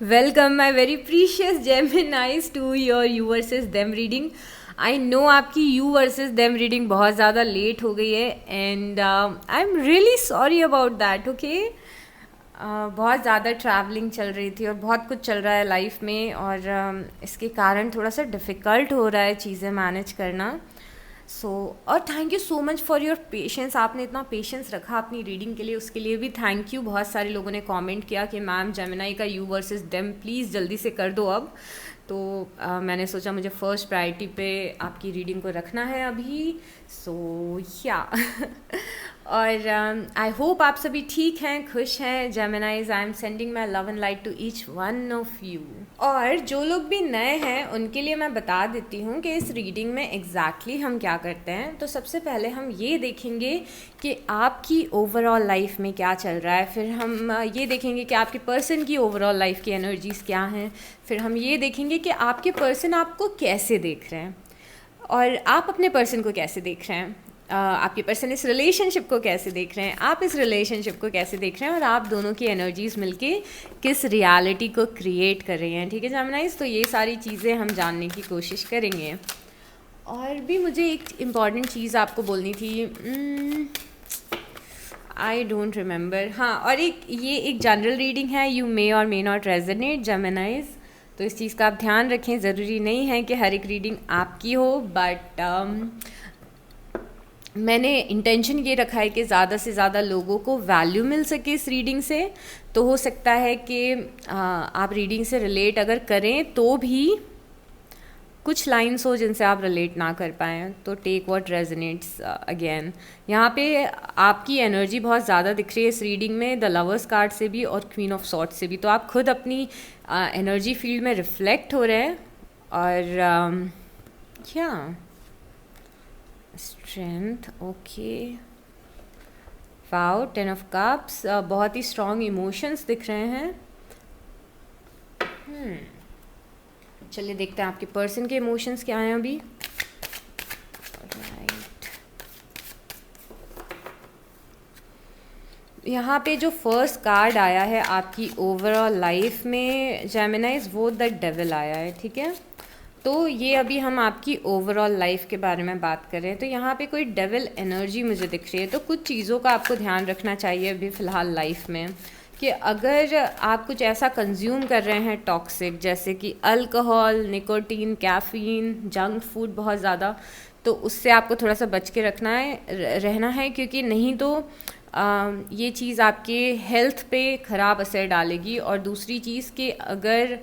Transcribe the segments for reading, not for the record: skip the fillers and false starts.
Welcome my very precious Geminis to your you versus them reading. I know आपकी you versus them reading बहुत ज़्यादा late हो गई है and I am really sorry about that. Okay, बहुत ज़्यादा travelling चल रही थी और बहुत कुछ चल रहा है लाइफ में और इसके कारण थोड़ा सा डिफ़िकल्ट हो रहा है चीज़ें मैनेज करना। और thank you so much for your patience. आपने इतना पेशेंस रखा अपनी रीडिंग के लिए, उसके लिए भी थैंक यू। बहुत सारे लोगों ने कमेंट किया कि मैम जेमिनाई का यू वर्सेस देम प्लीज़ जल्दी से कर दो अब। तो मैंने सोचा मुझे फ़र्स्ट प्रायोरिटी पे आपकी रीडिंग को रखना है अभी। या और आई होप आप सभी ठीक हैं, खुश हैं। Geminis, I am sending my love and light to each one of you. और जो लोग भी नए हैं उनके लिए मैं बता देती हूँ कि इस रीडिंग में एग्जैक्टली हम क्या करते हैं। तो सबसे पहले हम ये देखेंगे कि आपकी ओवरऑल लाइफ में क्या चल रहा है, फिर हम ये देखेंगे कि आपके पर्सन की ओवरऑल लाइफ की एनर्जीज़ क्या हैं, फिर हम ये देखेंगे कि आपके पर्सन आपको कैसे देख रहे हैं और आप अपने पर्सन को कैसे देख रहे हैं। आपके पर्सन इस रिलेशनशिप को कैसे देख रहे हैं, आप इस रिलेशनशिप को कैसे देख रहे हैं और आप दोनों की एनर्जीज़ मिलके किस रियलिटी को क्रिएट कर रही हैं। ठीक है जेमिनाइज, तो ये सारी चीज़ें हम जानने की कोशिश करेंगे। और भी मुझे एक इम्पॉर्टेंट चीज़ आपको बोलनी थी, आई डोंट रिमेंबर। हाँ, और ये एक जनरल रीडिंग है, यू मे और मे नॉट रेजोनेट जेमिनाइज, तो इस चीज़ का आप ध्यान रखें। ज़रूरी नहीं है कि हर एक रीडिंग आपकी हो, बट मैंने इंटेंशन ये रखा है कि ज़्यादा से ज़्यादा लोगों को वैल्यू मिल सके इस रीडिंग से। तो हो सकता है कि आप रीडिंग से रिलेट अगर करें तो भी कुछ लाइन्स हो जिनसे आप रिलेट ना कर पाएँ, तो टेक व्हाट रेजोनेट्स। अगेन यहाँ पे आपकी एनर्जी बहुत ज़्यादा दिख रही है इस रीडिंग में, द लवर्स कार्ड से भी और क्वीन ऑफ सॉर्ड्स से भी। तो आप खुद अपनी एनर्जी फील्ड में रिफ्लेक्ट हो रहे हैं। और क्या strength, okay, wow, 10 of cups, बहुत ही स्ट्रॉन्ग इमोशंस दिख रहे हैं। चलिए देखते हैं आपके पर्सन के इमोशंस क्या हैं अभी। राइट, यहाँ पे जो फर्स्ट कार्ड आया है आपकी ओवरऑल लाइफ में जेमिनाइज, वो द डेविल आया है। ठीक है, तो ये अभी हम आपकी ओवरऑल लाइफ के बारे में बात कर रहे हैं। तो यहाँ पे कोई डेविल एनर्जी मुझे दिख रही है। तो कुछ चीज़ों का आपको ध्यान रखना चाहिए अभी फ़िलहाल लाइफ में, कि अगर आप कुछ ऐसा कंज्यूम कर रहे हैं टॉक्सिक, जैसे कि alcohol, nicotine, caffeine, junk food बहुत ज़्यादा, तो उससे आपको थोड़ा सा बच के रहना है, क्योंकि नहीं तो ये चीज़ आपके हेल्थ पे ख़राब असर डालेगी। और दूसरी चीज़ कि अगर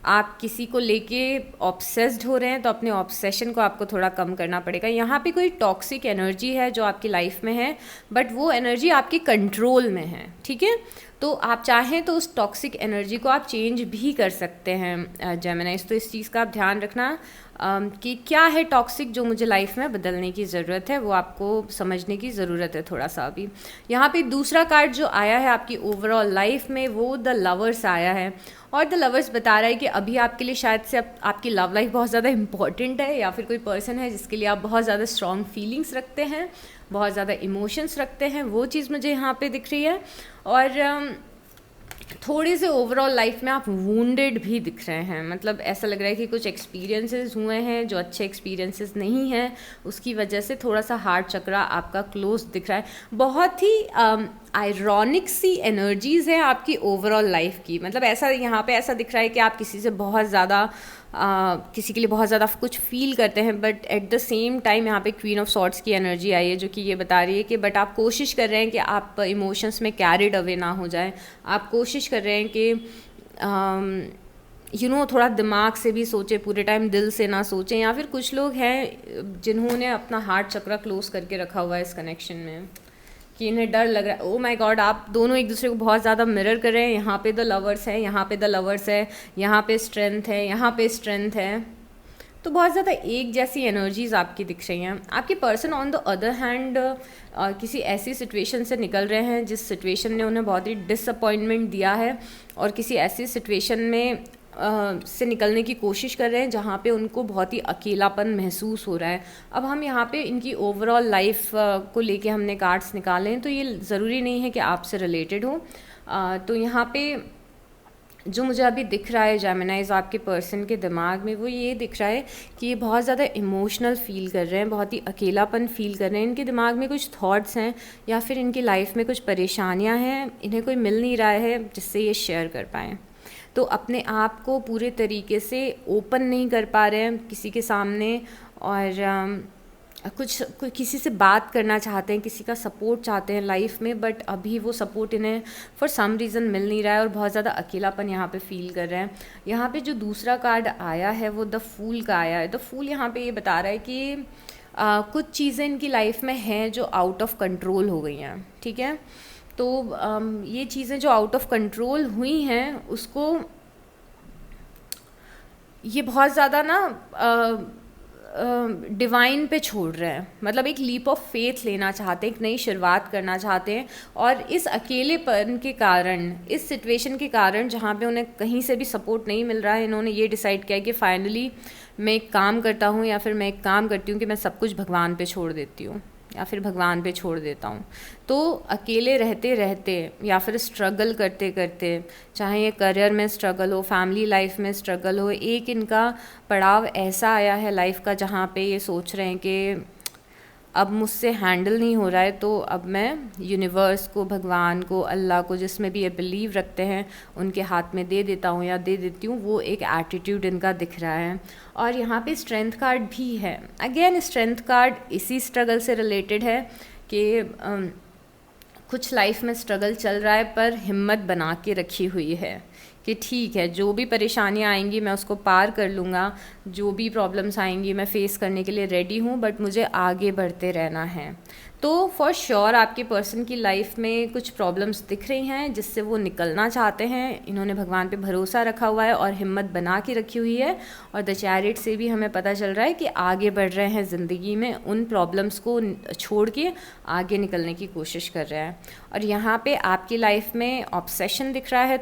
आप किसी को लेके ऑब्सेस्ड हो रहे हैं तो अपने ऑब्सेशन को आपको थोड़ा कम करना पड़ेगा। यहाँ पे कोई टॉक्सिक एनर्जी है जो आपकी लाइफ में है, बट वो एनर्जी आपके कंट्रोल में है। ठीक है, तो आप चाहें तो उस टॉक्सिक एनर्जी को आप चेंज भी कर सकते हैं जेमिनाइज। तो इस चीज़ का आप ध्यान रखना कि क्या है टॉक्सिक जो मुझे लाइफ में बदलने की ज़रूरत है, वो आपको समझने की ज़रूरत है थोड़ा सा अभी। यहाँ पे दूसरा कार्ड जो आया है आपकी ओवरऑल लाइफ में, वो द लवर्स आया है। और द लवर्स बता रहा है कि अभी आपके लिए शायद से आपकी लव लाइफ बहुत ज़्यादा इंपॉर्टेंट है, या फिर कोई पर्सन है जिसके लिए आप बहुत ज़्यादा स्ट्रॉन्ग फीलिंग्स रखते हैं, बहुत ज़्यादा इमोशंस रखते हैं, वो चीज़ मुझे यहाँ पे दिख रही है। और थोड़े से ओवरऑल लाइफ में आप वूंडेड भी दिख रहे हैं, मतलब ऐसा लग रहा है कि कुछ एक्सपीरियंसेस हुए हैं जो अच्छे एक्सपीरियंसेस नहीं हैं, उसकी वजह से थोड़ा सा हार्ट चक्रा आपका क्लोज दिख रहा है। बहुत ही आयरॉनिक सी एनर्जीज़ हैं आपकी ओवरऑल लाइफ की, मतलब ऐसा यहाँ पे ऐसा दिख रहा है कि आप किसी से बहुत ज़्यादा किसी के लिए बहुत ज़्यादा कुछ फील करते हैं, but at the same time यहाँ पे क्वीन ऑफ सॉर्ड्स की एनर्जी आई है जो कि ये बता रही है कि बट आप कोशिश कर रहे हैं कि आप इमोशंस में कैरिड अवे ना हो जाए। आप कोशिश कर रहे हैं कि थोड़ा दिमाग से भी सोचें, पूरे टाइम दिल से ना सोचें। या फिर कुछ लोग हैं जिन्होंने अपना हार्ट चक्रा क्लोज करके रखा हुआ है इस कनेक्शन में, कि इन्हें डर लग रहा है। ओ माय गॉड, आप दोनों एक दूसरे को बहुत ज़्यादा मिरर कर रहे हैं। यहाँ पे द लवर्स है, यहाँ पे द लवर्स है, यहाँ पे स्ट्रेंथ है, यहाँ पे स्ट्रेंथ है। तो बहुत ज़्यादा एक जैसी एनर्जीज़ आपकी दिख रही हैं। आपके person on the other hand किसी ऐसी सिचुएशन से निकल रहे हैं जिस सिचुएशन ने उन्हें बहुत ही डिसअपॉइंटमेंट दिया है, और किसी ऐसी सिचुएशन में से निकलने की कोशिश कर रहे हैं जहाँ पे उनको बहुत ही अकेलापन महसूस हो रहा है। अब हम यहाँ पे इनकी ओवरऑल लाइफ को लेके हमने कार्ड्स निकाले हैं, तो ये ज़रूरी नहीं है कि आपसे रिलेटेड हो। तो यहाँ पे जो मुझे अभी दिख रहा है जेमिनाइज आपके पर्सन के दिमाग में, वो ये दिख रहा है कि ये बहुत ज़्यादा इमोशनल फील कर रहे हैं, बहुत ही अकेलापन फील कर रहे हैं। इनके दिमाग में कुछ थॉट्स हैं या फिर इनकी लाइफ में कुछ परेशानियां हैं, इन्हें कोई मिल नहीं रहा है जिससे ये शेयर कर पाएँ। तो अपने आप को पूरे तरीके से ओपन नहीं कर पा रहे हैं किसी के सामने, और किसी से बात करना चाहते हैं, किसी का सपोर्ट चाहते हैं लाइफ में, बट अभी वो सपोर्ट इन्हें फॉर सम रीज़न मिल नहीं रहा है और बहुत ज़्यादा अकेलापन यहाँ पे फील कर रहे हैं। यहाँ पे जो दूसरा कार्ड आया है वो द फूल का आया है। द फूल यहाँ पे ये बता रहा है कि कुछ चीज़ें इनकी लाइफ में हैं जो आउट ऑफ कंट्रोल हो गई हैं, ठीक है। तो ये चीज़ें जो आउट ऑफ कंट्रोल हुई हैं उसको ये बहुत ज़्यादा ना डिवाइन पे छोड़ रहे हैं, मतलब एक लीप ऑफ फेथ लेना चाहते हैं, एक नई शुरुआत करना चाहते हैं। और इस अकेलेपन के कारण, इस सिचुएशन के कारण जहाँ पे उन्हें कहीं से भी सपोर्ट नहीं मिल रहा है, इन्होंने ये डिसाइड किया कि फाइनली मैं एक काम करता हूँ या फिर मैं एक काम करती हूँ कि मैं सब कुछ भगवान पे छोड़ देती हूँ या फिर भगवान पे छोड़ देता हूँ। तो अकेले रहते रहते या फिर स्ट्रगल करते करते, चाहे ये करियर में स्ट्रगल हो, फैमिली लाइफ में स्ट्रगल हो, एक इनका पड़ाव ऐसा आया है लाइफ का जहाँ पे ये सोच रहे हैं कि अब मुझसे हैंडल नहीं हो रहा है, तो अब मैं यूनिवर्स को, भगवान को, अल्लाह को, जिसमें भी ये बिलीव रखते हैं, उनके हाथ में दे देता हूँ या दे देती हूँ। वो एक एटीट्यूड इनका दिख रहा है। और यहाँ पे स्ट्रेंथ कार्ड भी है। अगेन स्ट्रेंथ कार्ड इसी स्ट्रगल से रिलेटेड है कि कुछ लाइफ में स्ट्रगल चल रहा है पर हिम्मत बना के रखी हुई है कि ठीक है, जो भी परेशानियाँ आएंगी मैं उसको पार कर लूँगा, जो भी प्रॉब्लम्स आएंगी मैं फ़ेस करने के लिए रेडी हूँ, बट मुझे आगे बढ़ते रहना है। तो फॉर श्योर आपके पर्सन की लाइफ में कुछ प्रॉब्लम्स दिख रही हैं जिससे वो निकलना चाहते हैं। इन्होंने भगवान पे भरोसा रखा हुआ है और हिम्मत बना के रखी हुई है। और द चैरिट से भी हमें पता चल रहा है कि आगे बढ़ रहे हैं ज़िंदगी में, उन प्रॉब्लम्स को छोड़ के आगे निकलने की कोशिश कर रहे हैं। और यहाँ पे आपकी लाइफ में ऑब्सेशन दिख रहा है,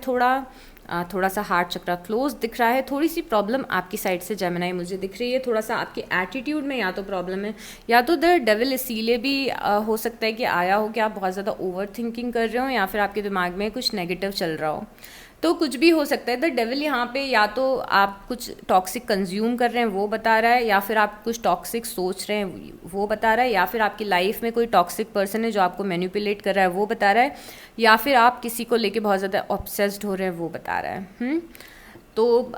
थोड़ा सा हार्ट चक्रा क्लोज दिख रहा है। थोड़ी सी प्रॉब्लम आपकी साइड से जेमिनाई मुझे दिख रही है, थोड़ा सा आपके एटीट्यूड में या तो प्रॉब्लम है या तो द डेविल इसीलिए भी हो सकता है कि आया हो कि आप बहुत ज़्यादा ओवर थिंकिंग कर रहे हो या फिर आपके दिमाग में कुछ नेगेटिव चल रहा हो। तो कुछ भी हो सकता है। द डेविल यहाँ पे या तो आप कुछ टॉक्सिक कंज्यूम कर रहे हैं वो बता रहा है, या फिर आप कुछ टॉक्सिक सोच रहे हैं वो बता रहा है, या फिर आपकी लाइफ में कोई टॉक्सिक पर्सन है जो आपको मैनिपुलेट कर रहा है वो बता रहा है, या फिर आप किसी को लेके बहुत ज़्यादा ऑब्सेस्ड हो रहे हैं वो बता रहा है। तो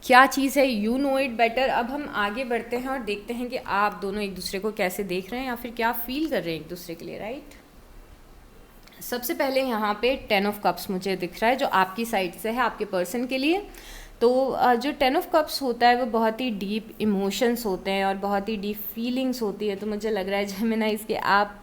क्या चीज़ है, यू नो इट बेटर। अब हम आगे बढ़ते हैं और देखते हैं कि आप दोनों एक दूसरे को कैसे देख रहे हैं या फिर क्या फील कर रहे हैं एक दूसरे के लिए, राइट। सबसे पहले यहाँ पे 10 ऑफ कप्स मुझे दिख रहा है जो आपकी साइड से है आपके पर्सन के लिए। तो जो 10 ऑफ कप्स होता है वो बहुत ही डीप इमोशंस होते हैं और बहुत ही डीप फीलिंग्स होती है। तो मुझे लग रहा है जेमिनाइज कि आप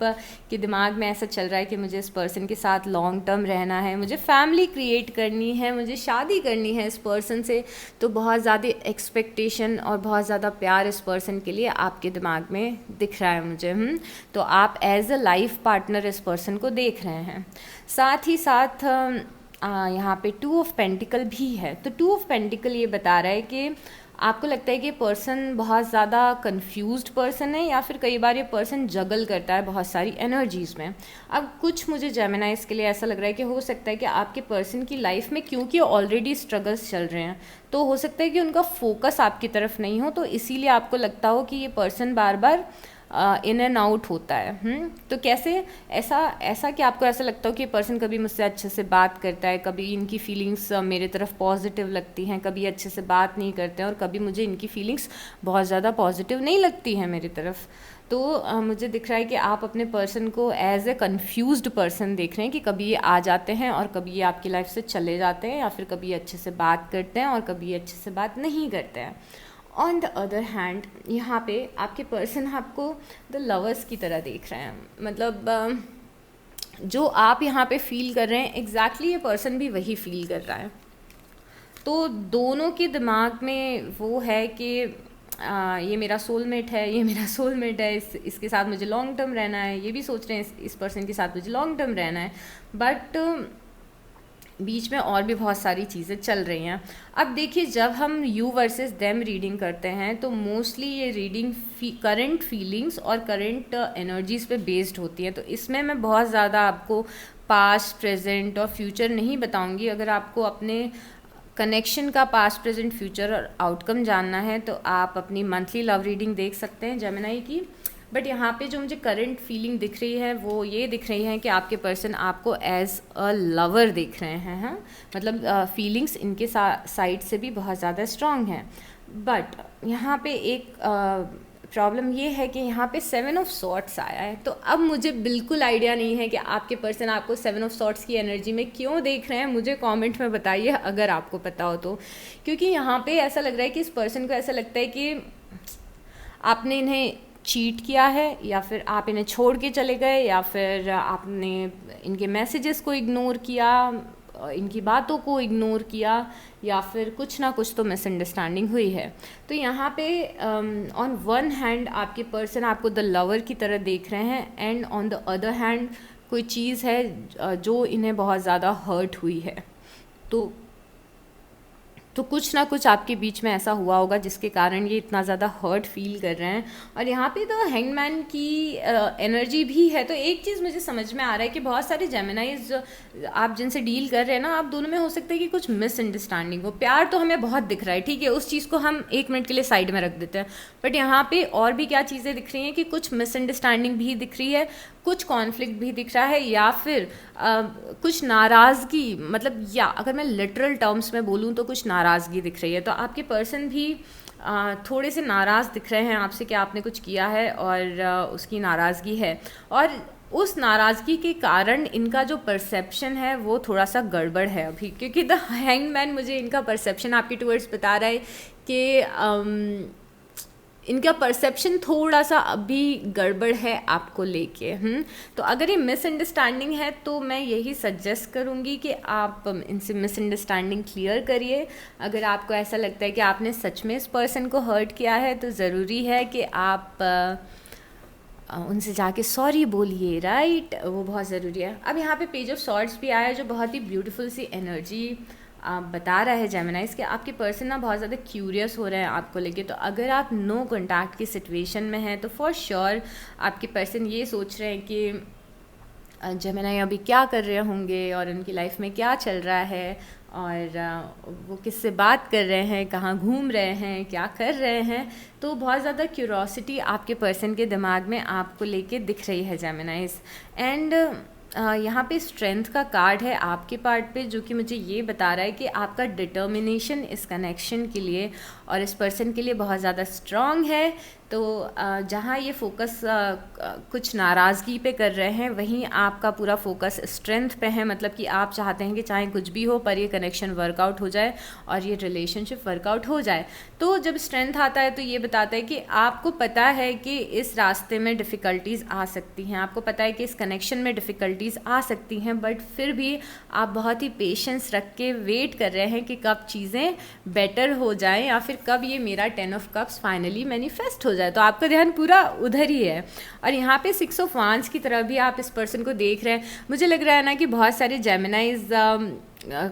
के दिमाग में ऐसा चल रहा है कि मुझे इस पर्सन के साथ लॉन्ग टर्म रहना है, मुझे फैमिली क्रिएट करनी है, मुझे शादी करनी है इस पर्सन से। तो बहुत ज़्यादा एक्सपेक्टेशन और बहुत ज़्यादा प्यार इस पर्सन के लिए आपके दिमाग में दिख रहा है मुझे। तो आप एज अ लाइफ पार्टनर इस पर्सन को देख रहे हैं। साथ ही साथ यहाँ पे 2 ऑफ पेंटिकल भी है। तो 2 ऑफ पेंटिकल ये बता रहा है कि आपको लगता है कि पर्सन बहुत ज़्यादा कंफ्यूज्ड पर्सन है या फिर कई बार ये पर्सन जगल करता है बहुत सारी एनर्जीज़ में। अब कुछ मुझे जेमिनाइज के लिए ऐसा लग रहा है कि हो सकता है कि आपके पर्सन की लाइफ में क्योंकि ऑलरेडी स्ट्रगल्स चल रहे हैं तो हो सकता है कि उनका फोकस आपकी तरफ नहीं हो, तो इसीलिए आपको लगता हो कि ये person bar bar in and out होता है। तो कैसे ऐसा कि आपको ऐसा लगता हो कि पर्सन कभी मुझसे अच्छे से बात करता है, कभी इनकी फीलिंग्स मेरे तरफ पॉजिटिव लगती हैं, कभी अच्छे से बात नहीं करते हैं और कभी मुझे इनकी फीलिंग्स बहुत ज़्यादा पॉजिटिव नहीं लगती हैं मेरी तरफ। तो मुझे दिख रहा है कि आप अपने पर्सन को एज ए कन्फ्यूज्ड पर्सन देख रहे हैं कि कभी ये आ जाते हैं और कभी ये आपकी लाइफ से चले जाते हैं, या फिर कभी ये अच्छे से बात करते हैं और कभी ये अच्छे से बात नहीं करते हैं। ऑन द अदर हैंड यहाँ पे आपके पर्सन आपको द लवर्स की तरह देख रहे हैं। मतलब जो आप यहाँ पे फील कर रहे हैं एग्जैक्टली ये पर्सन भी वही फील कर रहा है। तो दोनों के दिमाग में वो है कि ये मेरा सोलमेट है, ये मेरा सोलमेट है, इसके साथ मुझे लॉन्ग टर्म रहना है। ये भी सोच रहे हैं इस पर्सन के साथ मुझे लॉन्ग टर्म रहना है, बट बीच में और भी बहुत सारी चीज़ें चल रही हैं। अब देखिए, जब हम यू वर्सेस देम रीडिंग करते हैं तो मोस्टली ये रीडिंग करंट फीलिंग्स और करंट एनर्जीज़ पे बेस्ड होती है। तो इसमें मैं बहुत ज़्यादा आपको पास्ट, प्रेजेंट और फ्यूचर नहीं बताऊंगी। अगर आपको अपने कनेक्शन का पास्ट, प्रेजेंट, फ्यूचर और आउटकम जानना है तो आप अपनी मंथली लव रीडिंग देख सकते हैं जेमिनी की। बट यहाँ पे जो मुझे करंट फीलिंग दिख रही है वो ये दिख रही है कि आपके पर्सन आपको एज अ लवर देख रहे हैं। हाँ, मतलब फीलिंग्स इनके साइड से भी बहुत ज़्यादा स्ट्रांग हैं। बट यहाँ पे एक प्रॉब्लम ये है कि यहाँ पे 7 ऑफ सॉर्ट्स आया है। तो अब मुझे बिल्कुल आइडिया नहीं है कि आपके पर्सन आपको 7 ऑफ सॉर्ट्स की एनर्जी में क्यों देख रहे हैं। मुझे कमेंट में बताइए अगर आपको पता हो तो, क्योंकि यहाँ पे ऐसा लग रहा है कि इस पर्सन को ऐसा लगता है कि आपने इन्हें चीट किया है, या फिर आप इन्हें छोड़ के चले गए, या फिर आपने इनके मैसेजेस को इग्नोर किया, इनकी बातों को इग्नोर किया, या फिर कुछ ना कुछ तो मिसअंडरस्टैंडिंग हुई है। तो यहाँ पे ऑन वन हैंड आपके पर्सन आपको द लवर की तरह देख रहे हैं, and on the other hand कोई चीज़ है जो इन्हें बहुत ज़्यादा हर्ट हुई है। तो कुछ ना कुछ आपके बीच में ऐसा हुआ होगा जिसके कारण ये इतना ज़्यादा हर्ट फील कर रहे हैं। और यहाँ पे तो हैंगमैन की एनर्जी भी है। तो एक चीज़ मुझे समझ में आ रहा है कि बहुत सारे जेमिनाइज आप जिनसे डील कर रहे हैं ना, आप दोनों में हो सकता है कि कुछ मिसअंडरस्टैंडिंग हो। प्यार तो हमें बहुत दिख रहा है, ठीक है, उस चीज़ को हम 1 मिनट के लिए साइड में रख देते हैं। बट यहाँ पे और भी क्या चीज़ें दिख रही हैं कि कुछ मिसअंडरस्टैंडिंग भी दिख रही है, कुछ कॉन्फ्लिक्ट भी दिख रहा है, या फिर कुछ नाराज़गी, मतलब या अगर मैं लिटरल टर्म्स में बोलूँ तो कुछ नाराज़गी दिख रही है। तो आपके पर्सन भी थोड़े से नाराज़ दिख रहे हैं आपसे कि आपने कुछ किया है और उसकी नाराज़गी है। और उस नाराज़गी के कारण इनका जो परसेप्शन है वो थोड़ा सा गड़बड़ है अभी, क्योंकि द हैंगमैन मुझे इनका परसेप्शन आपके टूवर्ड्स बता रहा है कि इनका परसेप्शन थोड़ा सा अभी गड़बड़ है आपको लेके। तो अगर ये मिसअंडरस्टैंडिंग है तो मैं यही सजेस्ट करूँगी कि आप इनसे मिसअंडरस्टैंडिंग क्लियर करिए। अगर आपको ऐसा लगता है कि आपने सच में इस पर्सन को हर्ट किया है तो ज़रूरी है कि आप उनसे जाके सॉरी बोलिए, राइट, वो बहुत ज़रूरी है। अब यहाँ पे पेज ऑफ सॉर्ड्स भी आया है जो बहुत ही ब्यूटीफुल सी एनर्जी बता रहा है जेमिनाइज कि आपके पर्सन ना बहुत ज़्यादा क्यूरियस हो रहे हैं आपको लेके। तो अगर आप नो कॉन्टैक्ट की सिचुएशन में हैं तो फॉर श्योर आपके पर्सन ये सोच रहे हैं कि जेमिनाई अभी क्या कर रहे होंगे और उनकी लाइफ में क्या चल रहा है, और वो किससे बात कर रहे हैं, कहाँ घूम रहे हैं, क्या कर रहे हैं। तो बहुत ज़्यादा क्यूरोसिटी आपके पर्सन के दिमाग में आपको लेके दिख रही है जेमिनाइज। एंड यहाँ पे स्ट्रेंथ का कार्ड है आपके पार्ट पे, जो कि मुझे ये बता रहा है कि आपका डिटर्मिनेशन इस कनेक्शन के लिए और इस पर्सन के लिए बहुत ज़्यादा स्ट्रॉन्ग है। तो जहाँ ये फोकस कुछ नाराज़गी पे कर रहे हैं, वहीं आपका पूरा फोकस स्ट्रेंथ पे है। मतलब कि आप चाहते हैं कि चाहे कुछ भी हो पर ये कनेक्शन वर्कआउट हो जाए और ये रिलेशनशिप वर्कआउट हो जाए। तो जब स्ट्रेंथ आता है तो ये बताता है कि आपको पता है कि इस रास्ते में डिफ़िकल्टीज़ आ सकती हैं, आपको पता है कि इस कनेक्शन में डिफ़िकल्टीज़ आ सकती हैं, बट फिर भी आप बहुत ही पेशेंस रख के वेट कर रहे हैं कि कब चीज़ें बेटर हो जाएं, या फिर कब ये मेरा 10 ऑफ कप्स फाइनली मैनिफेस्ट हो जाए। तो आपका ध्यान पूरा उधर ही है। और यहाँ पे 6 ऑफ वांड्स की तरह भी आप इस पर्सन को देख रहे हैं। मुझे लग रहा है ना कि बहुत सारे जेमिनाइज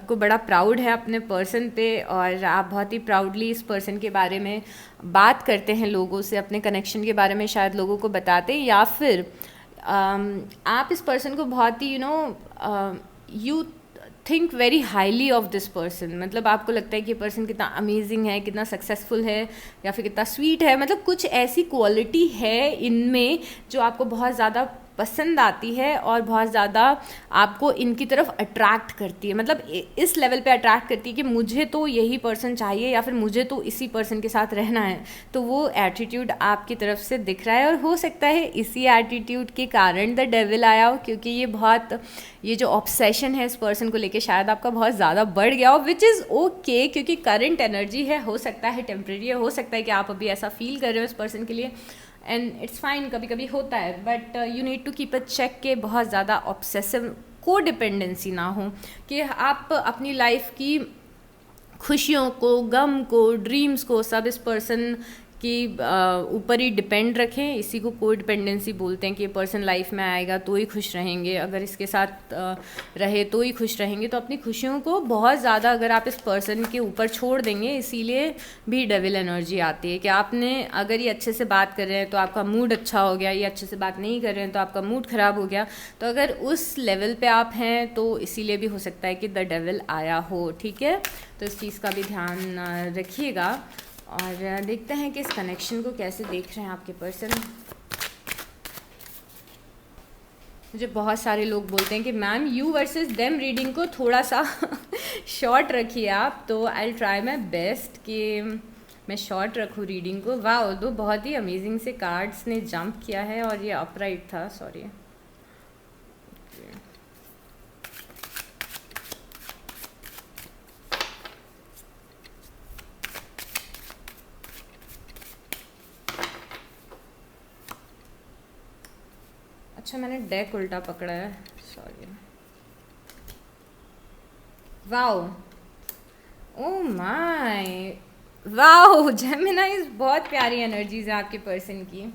को बड़ा प्राउड है अपने पर्सन पे, और आप बहुत ही प्राउडली इस पर्सन के बारे में बात करते हैं लोगों से, अपने कनेक्शन के बारे में शायद लोगों को बताते हैं, या फिर आप इस पर्सन को बहुत ही you think very highly of this person. मतलब आपको लगता है कि ये पर्सन कितना अमेजिंग है, कितना सक्सेसफुल है, या फिर कितना स्वीट है। मतलब कुछ ऐसी क्वालिटी है इनमें जो आपको बहुत ज़्यादा पसंद आती है और बहुत ज़्यादा आपको इनकी तरफ अट्रैक्ट करती है। मतलब इस लेवल पे अट्रैक्ट करती है कि मुझे तो यही पर्सन चाहिए, या फिर मुझे तो इसी पर्सन के साथ रहना है। तो वो एटीट्यूड आपकी तरफ से दिख रहा है, और हो सकता है इसी एटीट्यूड के कारण द डेविल आया हो, क्योंकि ये जो ऑब्सेशन है इस पर्सन को लेके शायद आपका बहुत ज़्यादा बढ़ गया हो, विच इज़ ओके, क्योंकि करंट एनर्जी है, हो सकता है टेम्प्रेरी है, हो सकता है कि आप अभी ऐसा फील कर रहे हो इस पर्सन के लिए, एंड इट्स फाइन, कभी कभी होता है। But you need to keep a check के बहुत ज़्यादा ऑब्सेसिव को डिपेंडेंसी ना हो, कि आप अपनी लाइफ की खुशियों को, गम को, ड्रीम्स को सब इस पर्सन कि ऊपर ही डिपेंड रखें। इसी को को डिपेंडेंसी बोलते हैं कि ये पर्सन लाइफ में आएगा तो ही खुश रहेंगे, अगर इसके साथ रहे तो ही खुश रहेंगे। तो अपनी खुशियों को बहुत ज़्यादा अगर आप इस पर्सन के ऊपर छोड़ देंगे, इसीलिए भी डेविल एनर्जी आती है कि आपने अगर ये अच्छे से बात कर रहे हैं तो आपका मूड अच्छा हो गया, ये अच्छे से बात नहीं कर रहे हैं तो आपका मूड ख़राब हो गया। तो अगर उस लेवल पे आप हैं तो इसीलिए भी हो सकता है कि द डेविल आया हो, ठीक है। तो इस चीज़ का भी ध्यान रखिएगा। और देखते हैं कि इस कनेक्शन को कैसे देख रहे हैं आपके पर्सन। मुझे बहुत सारे लोग बोलते हैं कि ma'am you versus them reading को थोड़ा सा शॉर्ट रखिए आप, तो आई ट्राई माई बेस्ट कि मैं शॉर्ट रखूँ रीडिंग को। वाह, दो बहुत ही अमेजिंग से कार्ड्स ने जंप किया है और ये अपराइट था, सॉरी। अच्छा, मैंने डेक उल्टा पकड़ा है, sorry. Wow, oh my, wow जेमिनाइज, बहुत प्यारी एनर्जीज है आपके पर्सन की।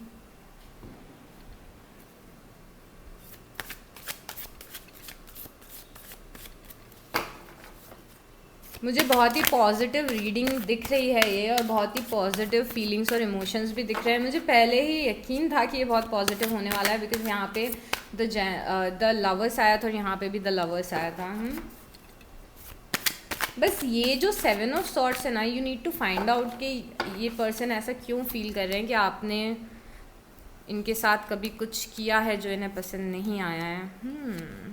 मुझे बहुत ही पॉजिटिव रीडिंग दिख रही है ये, और बहुत ही पॉजिटिव फीलिंग्स और इमोशंस भी दिख रहे हैं। मुझे पहले ही यकीन था कि ये बहुत पॉजिटिव होने वाला है, बिकॉज यहाँ पे द लवर्स आया था और यहाँ पे भी द लवर्स आया था। बस ये जो 7 ऑफ सॉर्ट्स है ना, you need to find out कि ये पर्सन ऐसा क्यों फील कर रहे हैं कि आपने इनके साथ कभी कुछ किया है जो इन्हें पसंद नहीं आया है।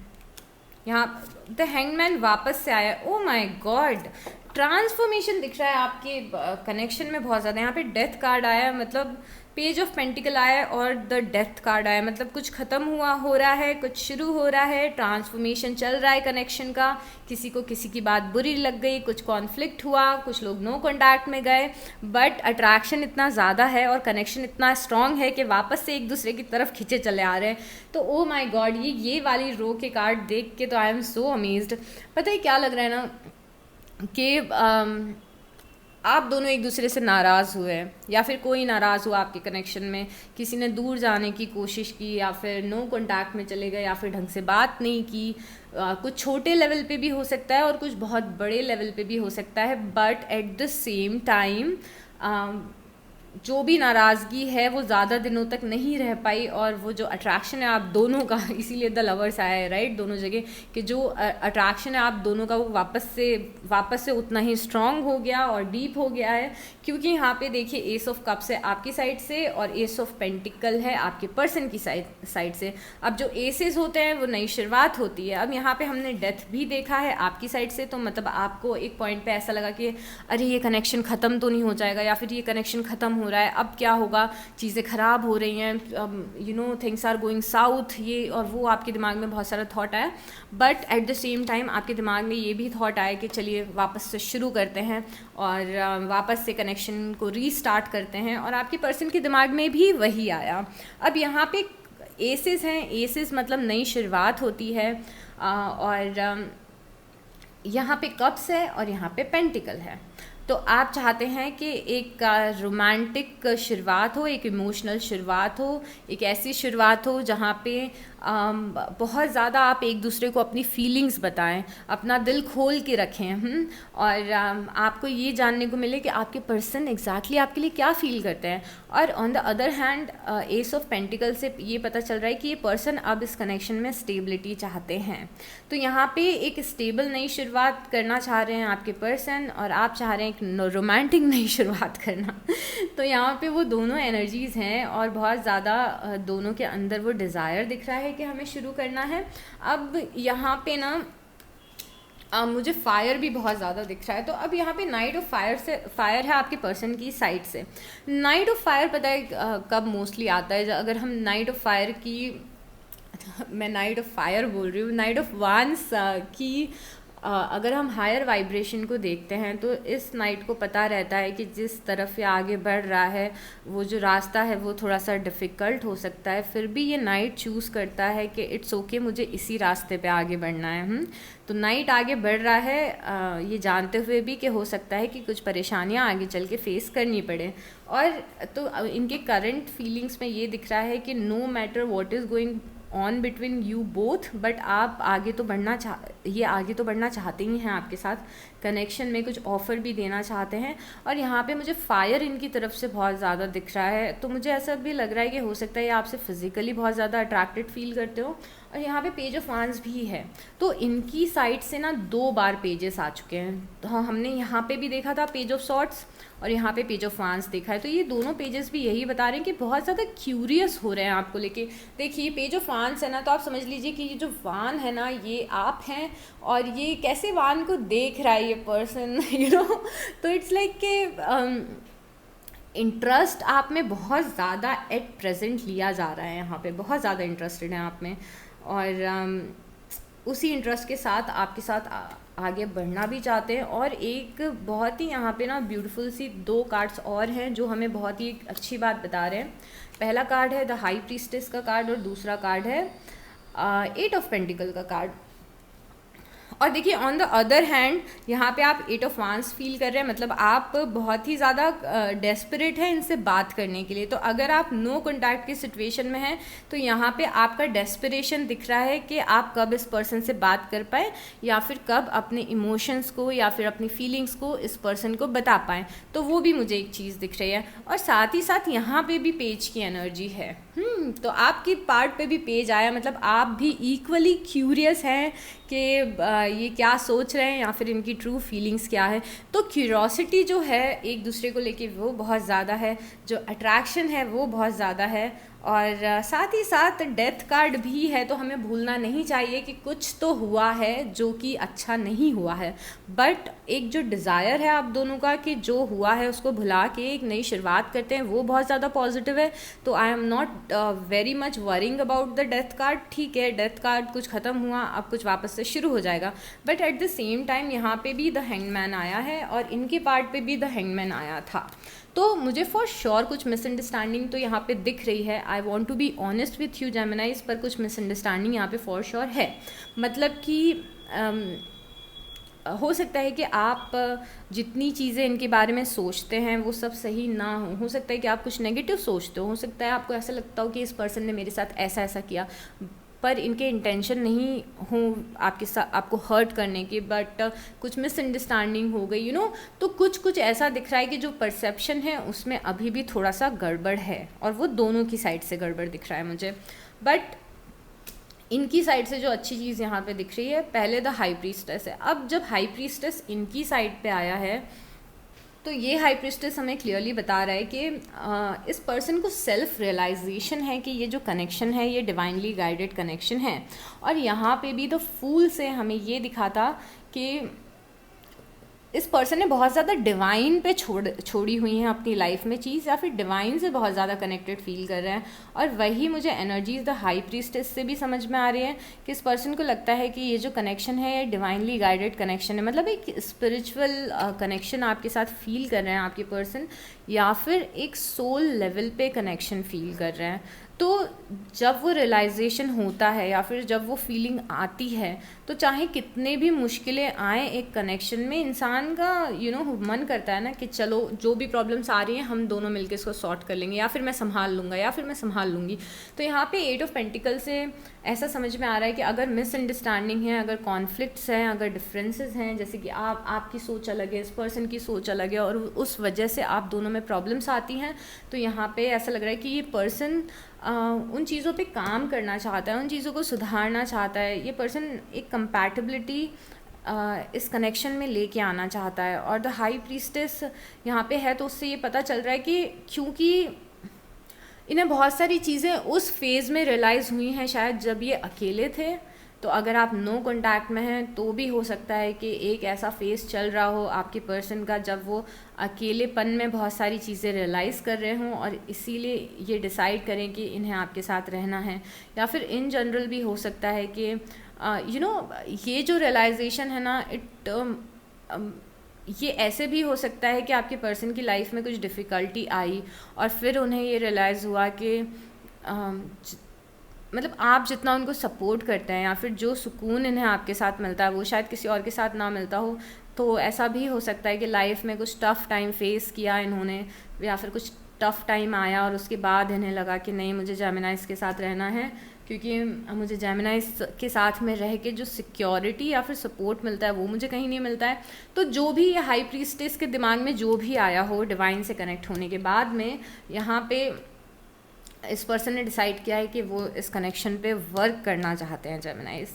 यहाँ द हैंगमैन वापस से आया। ओ माय गॉड, ट्रांसफॉर्मेशन दिख रहा है आपके कनेक्शन में बहुत ज़्यादा। यहाँ पे डेथ कार्ड आया है, मतलब पेज ऑफ पेंटिकल आया है और द डेथ कार्ड आया है, मतलब कुछ ख़त्म हुआ हो रहा है, कुछ शुरू हो रहा है, ट्रांसफॉर्मेशन चल रहा है कनेक्शन का। किसी को किसी की बात बुरी लग गई, कुछ कॉन्फ्लिक्ट हुआ, कुछ लोग नो कॉन्टैक्ट में गए, बट अट्रैक्शन इतना ज़्यादा है और कनेक्शन इतना स्ट्रॉन्ग है कि वापस से एक दूसरे की तरफ खींचे चले आ रहे हैं। तो ओ माई गॉड, ये वाली रो के कार्ड देख के तो आई एम सो अमेज्ड। पता है क्या लग रहा है ना, कि आप दोनों एक दूसरे से नाराज़ हुए, या फिर कोई नाराज़ हुआ आपके कनेक्शन में, किसी ने दूर जाने की कोशिश की, या फिर नो कॉन्टैक्ट में चले गए, या फिर ढंग से बात नहीं की। कुछ छोटे लेवल पे भी हो सकता है और कुछ बहुत बड़े लेवल पे भी हो सकता है, but at the same time जो भी नाराज़गी है वो ज़्यादा दिनों तक नहीं रह पाई, और वो जो अट्रैक्शन है आप दोनों का, इसीलिए द लवर्स आया है, राइट, दोनों जगह, कि जो अट्रैक्शन है आप दोनों का वो वापस से उतना ही स्ट्रॉन्ग हो गया और डीप हो गया है। क्योंकि यहाँ पे देखिए एस ऑफ कप्स है आपकी साइड से और एस ऑफ पेंटिकल है आपके पर्सन की साइड से। अब जो एसेस होते हैं वो नई शुरुआत होती है। अब यहाँ पे हमने डेथ भी देखा है आपकी साइड से, तो मतलब आपको एक पॉइंट पे ऐसा लगा कि अरे ये कनेक्शन ख़त्म तो नहीं हो जाएगा, या फिर ये कनेक्शन ख़त्म हो रहा है, अब क्या होगा, चीज़ें ख़राब हो रही हैं, you know things are going south, ये और वो आपके दिमाग में बहुत सारा थॉट आया। But at the same time आपके दिमाग में ये भी थॉट आया कि चलिए वापस से शुरू करते हैं और वापस से कनेक्शन को रीस्टार्ट करते हैं, और आपके पर्सन के दिमाग में भी वही आया। अब यहाँ पे एसेस हैं, एसेस मतलब नई शुरुआत होती है, और यहाँ पे कप्स है और यहाँ पे पेंटिकल है। तो आप चाहते हैं कि एक रोमांटिक शुरुआत हो, एक इमोशनल शुरुआत हो, एक ऐसी शुरुआत हो जहाँ पे बहुत ज़्यादा आप एक दूसरे को अपनी फीलिंग्स बताएं, अपना दिल खोल के रखें, और आपको ये जानने को मिले कि आपके पर्सन एग्जैक्टली आपके लिए क्या फील करते हैं। और on the other hand S of pentacle से ये पता चल रहा है कि ये पर्सन अब इस कनेक्शन में स्टेबिलिटी चाहते हैं। तो यहाँ पे एक स्टेबल नई शुरुआत करना चाह रहे हैं आपके पर्सन, और आप चाह रहे हैं एक रोमांटिक नई शुरुआत करना। तो यहाँ पे वो दोनों एनर्जीज़ हैं, और बहुत ज़्यादा दोनों के अंदर वो डिज़ायर दिख रहा है कि हमें शुरू करना है। अब यहाँ पे ना मुझे फायर भी बहुत ज़्यादा दिख रहा है। तो अब यहाँ पे नाइट ऑफ फायर है आपके पर्सन की साइड से। नाइट ऑफ फायर पता है कब मोस्टली आता है, अगर हम नाइट ऑफ फायर की, मैं नाइट ऑफ फायर बोल रही हूँ, नाइट ऑफ वांस की अगर हम हायर वाइब्रेशन को देखते हैं तो इस नाइट को पता रहता है कि जिस तरफ ये आगे बढ़ रहा है वो जो रास्ता है वो थोड़ा सा डिफ़िकल्ट हो सकता है, फिर भी ये नाइट चूज़ करता है कि इट्स ओके मुझे इसी रास्ते पे आगे बढ़ना है। तो नाइट आगे बढ़ रहा है ये जानते हुए भी कि हो सकता है कि कुछ परेशानियां आगे चल के फेस करनी पड़े। और तो इनके करंट फीलिंग्स में ये दिख रहा है कि no matter what is going on between you both, but आप आगे तो बढ़ना चाहते ही हैं, आपके साथ कनेक्शन में कुछ ऑफ़र भी देना चाहते हैं। और यहाँ पे मुझे फायर इनकी तरफ से बहुत ज़्यादा दिख रहा है, तो मुझे ऐसा भी लग रहा है कि हो सकता है ये आपसे फिज़िकली बहुत ज़्यादा अट्रैक्टेड फील करते हो। और यहाँ पे पेज ऑफ वांड्स भी है, तो इनकी साइड से ना 2 बार पेजेस आ चुके हैं। तो हमने यहाँ पे भी देखा था पेज ऑफ सॉर्ट्स और यहाँ पे पेज ऑफ वांड्स देखा है, तो ये दोनों पेजेस भी यही बता रहे हैं कि बहुत ज़्यादा क्यूरियस हो रहे हैं आपको लेके। देखिए पेज ऑफ वांड्स है ना, तो आप समझ लीजिए कि ये जो वान है ना ये आप हैं, और ये कैसे वान को देख रहा है ये पर्सन तो इट्स लाइक कि इंटरेस्ट आप में बहुत ज़्यादा एट प्रेजेंट लिया जा रहा है, यहाँ पे बहुत ज़्यादा इंटरेस्टेड हैं आप में, और उसी इंटरेस्ट के साथ आपके साथ आगे बढ़ना भी चाहते हैं। और एक बहुत ही यहाँ पे ना ब्यूटीफुल सी 2 कार्ड्स और हैं जो हमें बहुत ही अच्छी बात बता रहे हैं। पहला कार्ड है द हाई प्रीस्टेस का कार्ड और दूसरा कार्ड है 8 ऑफ पेंटिकल का कार्ड। और देखिए ऑन द अदर हैंड यहाँ पे आप 8 ऑफ वांड्स फील कर रहे हैं, मतलब आप बहुत ही ज़्यादा डेस्परेट हैं इनसे बात करने के लिए। तो अगर आप नो कॉन्टैक्ट की सिचुएशन में हैं तो यहाँ पे आपका डेस्परेशन दिख रहा है कि आप कब इस पर्सन से बात कर पाएँ, या फिर कब अपने इमोशंस को या फिर अपनी फीलिंग्स को इस पर्सन को बता पाएँ। तो वो भी मुझे एक चीज़ दिख रही है। और साथ ही साथ यहाँ पे भी पेज की एनर्जी है। तो आपकी पार्ट पे भी पेज आया, मतलब आप भी इक्वली क्यूरियस हैं कि ये क्या सोच रहे हैं या फिर इनकी ट्रू फीलिंग्स क्या है। तो क्यूरोसिटी जो है एक दूसरे को लेके वो बहुत ज़्यादा है, जो अट्रैक्शन है वो बहुत ज़्यादा है, और साथ ही साथ डेथ कार्ड भी है। तो हमें भूलना नहीं चाहिए कि कुछ तो हुआ है जो कि अच्छा नहीं हुआ है, बट एक जो डिज़ायर है आप दोनों का कि जो हुआ है उसको भुला के एक नई शुरुआत करते हैं, वो बहुत ज़्यादा पॉजिटिव है। तो I am not very much worrying about the death card. ठीक है, डेथ कार्ड कुछ ख़त्म हुआ, अब कुछ वापस से शुरू हो जाएगा, but at the same time यहाँ पे भी द हैंगमैन आया है और इनके पार्ट पे भी द हैंगमैन आया था। तो मुझे फॉर श्योर कुछ मिसअंडरस्टैंडिंग तो यहाँ पे दिख रही है। I want to be honest with you Geminis, पर कुछ मिसअंडरस्टैंडिंग यहाँ पे फॉर श्योर है। मतलब कि हो सकता है कि आप जितनी चीज़ें इनके बारे में सोचते हैं वो सब सही ना हो सकता है कि आप कुछ नेगेटिव सोचते हो सकता है आपको ऐसा लगता हो कि इस पर्सन ने मेरे साथ ऐसा ऐसा किया, पर इनके इंटेंशन नहीं हो आपके साथ आपको हर्ट करने की, बट कुछ मिसअंडरस्टैंडिंग हो गई तो कुछ ऐसा दिख रहा है कि जो परसेप्शन है उसमें अभी भी थोड़ा सा गड़बड़ है, और वो दोनों की साइड से गड़बड़ दिख रहा है मुझे। बट इनकी साइड से जो अच्छी चीज़ यहाँ पे दिख रही है, पहले द हाई प्रीस्टेस है। अब जब हाई प्रीस्टेस इनकी साइड पे आया है तो ये हाई प्रीस्टेस हमें क्लियरली बता रहा है कि इस पर्सन को सेल्फ रियलाइजेशन है कि ये जो कनेक्शन है ये डिवाइनली गाइडेड कनेक्शन है। और यहाँ पे भी द फूल से हमें ये दिखा था कि इस पर्सन ने बहुत ज़्यादा डिवाइन पे छोड़ी हुई हैं अपनी लाइफ में चीज़, या फिर डिवाइन से बहुत ज़्यादा कनेक्टेड फील कर रहे हैं। और वही मुझे एनर्जीज द हाई प्रीस्टेस से भी समझ में आ रही है कि इस पर्सन को लगता है कि ये जो कनेक्शन है ये डिवाइनली गाइडेड कनेक्शन है, मतलब एक स्पिरिचुअल कनेक्शन आपके साथ फील कर रहे हैं आपके पर्सन, या फिर एक सोल लेवल पे कनेक्शन फील कर रहे हैं। तो जब वो रियलाइजेशन होता है या फिर जब वो फीलिंग आती है तो चाहे कितने भी मुश्किलें आए एक कनेक्शन में, इंसान का मन करता है ना कि चलो जो भी प्रॉब्लम्स आ रही हैं हम दोनों मिलकर इसको सॉर्ट कर लेंगे, या फिर मैं संभाल लूँगा या फिर मैं संभाल लूँगी। तो यहाँ पे 8 ऑफ पेंटिकल से ऐसा समझ में आ रहा है कि अगर मिसअंडरस्टैंडिंग है, अगर कॉन्फ्लिक्ट्स हैं, अगर डिफरेंसेस हैं, जैसे कि आपकी सोच अलग है, इस पर्सन की सोच अलग है और उस वजह से आप दोनों में प्रॉब्लम्स आती हैं, तो यहाँ पे ऐसा लग रहा है कि ये पर्सन उन चीज़ों पे काम करना चाहता है, उन चीज़ों को सुधारना चाहता है। ये पर्सन एक कंपैटिबिलिटी इस कनेक्शन में लेके आना चाहता है। और द हाई प्रीस्टेस यहाँ पे है तो उससे ये पता चल रहा है कि क्योंकि इन्हें बहुत सारी चीज़ें उस फेज़ में रियलाइज़ हुई हैं शायद जब ये अकेले थे। तो अगर आप नो कॉन्टैक्ट में हैं तो भी हो सकता है कि एक ऐसा फेज़ चल रहा हो आपके पर्सन का जब वो अकेलेपन में बहुत सारी चीज़ें रियलाइज़ कर रहे हों और इसीलिए ये डिसाइड करें कि इन्हें आपके साथ रहना है। या फिर इन जनरल भी हो सकता है कि ये जो रियलाइजेशन है ना, ये ऐसे भी हो सकता है कि आपके पर्सन की लाइफ में कुछ डिफ़िकल्टी आई और फिर उन्हें ये रियलाइज़ हुआ कि मतलब आप जितना उनको सपोर्ट करते हैं या फिर जो सुकून इन्हें आपके साथ मिलता है वो शायद किसी और के साथ ना मिलता हो। तो ऐसा भी हो सकता है कि लाइफ में कुछ टफ़ टाइम फेस किया इन्होंने, या फिर कुछ टफ़ टाइम आया और उसके बाद इन्हें लगा कि नहीं, मुझे जेमिनाइज़ के साथ रहना है, क्योंकि मुझे जेमिनाइज़ के साथ में रह के जो सिक्योरिटी या फिर सपोर्ट मिलता है वो मुझे कहीं नहीं मिलता है। तो जो भी हाई प्रीस्टेस के दिमाग में जो भी आया हो डिवाइन से कनेक्ट होने के बाद में, यहाँ पे इस पर्सन ने डिसाइड किया है कि वो इस कनेक्शन पे वर्क करना चाहते हैं जेमिनाइज।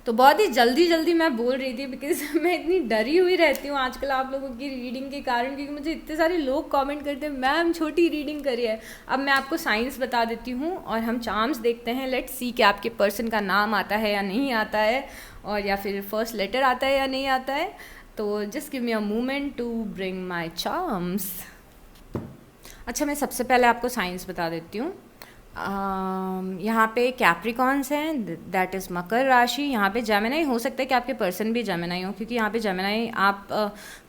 तो बहुत ही जल्दी मैं बोल रही थी बिकॉज मैं इतनी डरी हुई रहती हूँ आजकल आप लोगों की रीडिंग के कारण, क्योंकि मुझे इतने सारे लोग कमेंट करते हैं मैम छोटी रीडिंग करी है। अब मैं आपको साइंस बता देती हूँ और हम चार्म्स देखते हैं। लेट्स सी कि आपके पर्सन का नाम आता है या नहीं आता है, और या फिर फर्स्ट लेटर आता है या नहीं आता है। तो just give me a moment to bring my charms. अच्छा, मैं सबसे पहले आपको साइंस बता देती हूँ। यहाँ पे कैप्रिकॉन्स हैं, दैट इज़ मकर राशि। यहाँ पे जेमिनाई हो सकता है कि आपके पर्सन भी जेमिनाई हो, क्योंकि यहाँ पे जेमिनाई आप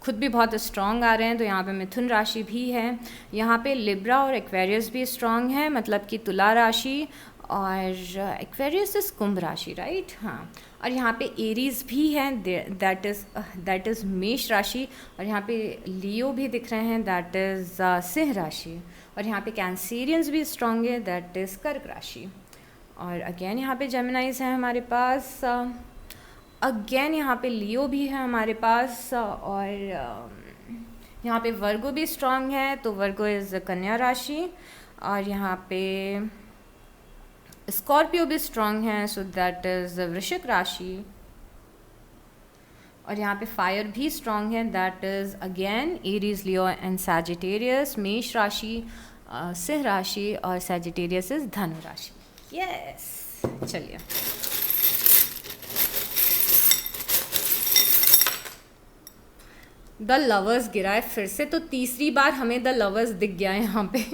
खुद भी बहुत स्ट्रॉन्ग आ रहे हैं। तो यहाँ पे मिथुन राशि भी है। यहाँ पे लिब्रा और एक्वेरियस भी स्ट्रॉन्ग है, मतलब कि तुला राशि, और एक्वेरियस इज कुंभ राशि, राइट? हाँ। और यहाँ पे एरीज भी हैं, दैट इज़ मेष राशि। और यहाँ पे लियो भी दिख रहे हैं, दैट इज़ सिंह राशि। और यहाँ पे कैंसेरियंस भी स्ट्रॉन्ग है, दैट इज़ कर्क राशि। और अगेन यहाँ पे जेमिनाइज हैं हमारे पास। अगेन यहाँ पे लियो भी है हमारे पास। और यहाँ पे वर्गो भी स्ट्रॉन्ग है, तो वर्गो इज़ कन्या राशि। और यहाँ पे स्कॉर्पियो भी स्ट्रॉन्ग है, सो दैट इज़ वृश्चिक राशि। और यहाँ पे फायर भी स्ट्रॉन्ग है, that is again Aries, Leo and Sagittarius. मेष राशि, सिंह राशि, और सैजिटेरियस इज धनु राशि। यस, चलिए द लवर्स गिरा है फिर से, तो तीसरी बार हमें द लवर्स दिख गया है यहाँ पे।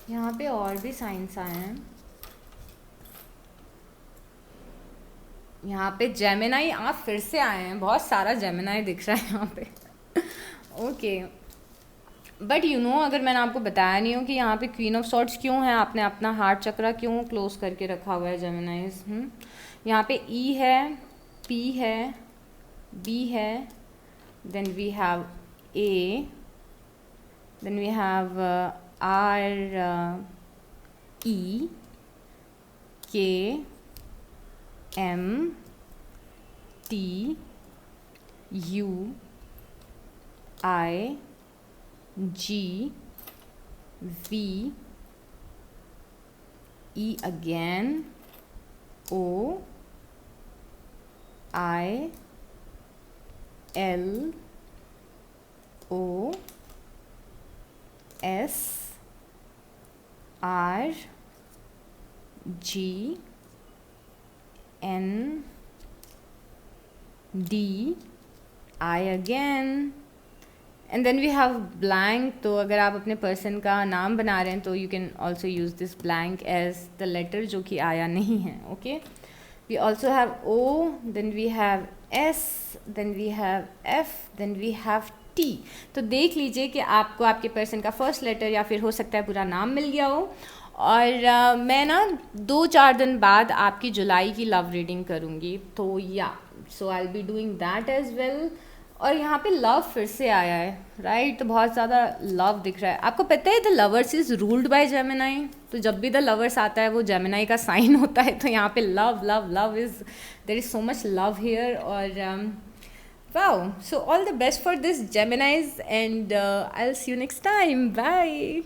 यहाँ पे और भी साइंस आए हैं। यहाँ पे जेमिनाई आप फिर से आए हैं, बहुत सारा जेमिनाई दिख रहा है यहाँ पे। ओके, बट अगर मैंने आपको बताया नहीं हो कि यहाँ पे क्वीन ऑफ सॉर्ड्स क्यों है, आपने अपना हार्ट चक्रा क्यों क्लोज करके रखा हुआ है जेमिनाइज। यहाँ पे ई है, पी है, बी है, then we have A, then we have R, E, K, M, T, U, I, G, V, E again, O, I, L, O, S, R, G, N, D, I again, and then we have blank. तो अगर आप अपने person का नाम बना रहे हैं तो you can also use this blank as the letter जो कि आया नहीं है. Okay, we also have O, then we have S, then we have F, then we have T. तो देख लीजिए कि आपको आपके पर्सन का फर्स्ट लेटर या फिर हो सकता है पूरा नाम मिल गया हो. और मैं ना 2-4 दिन बाद आपकी जुलाई की लव रीडिंग करूँगी, तो या so I will be doing that as well. और यहाँ पे लव फिर से आया है, राइट? तो बहुत ज़्यादा लव दिख रहा है. आपको पता है the lovers is ruled by Gemini. तो जब भी द लवर्स आता है वो जेमिनाई का साइन होता है. तो यहाँ पे love love love is, there is so much love here. और wow, so all the best for this Geminis, and I will see you next time. Bye.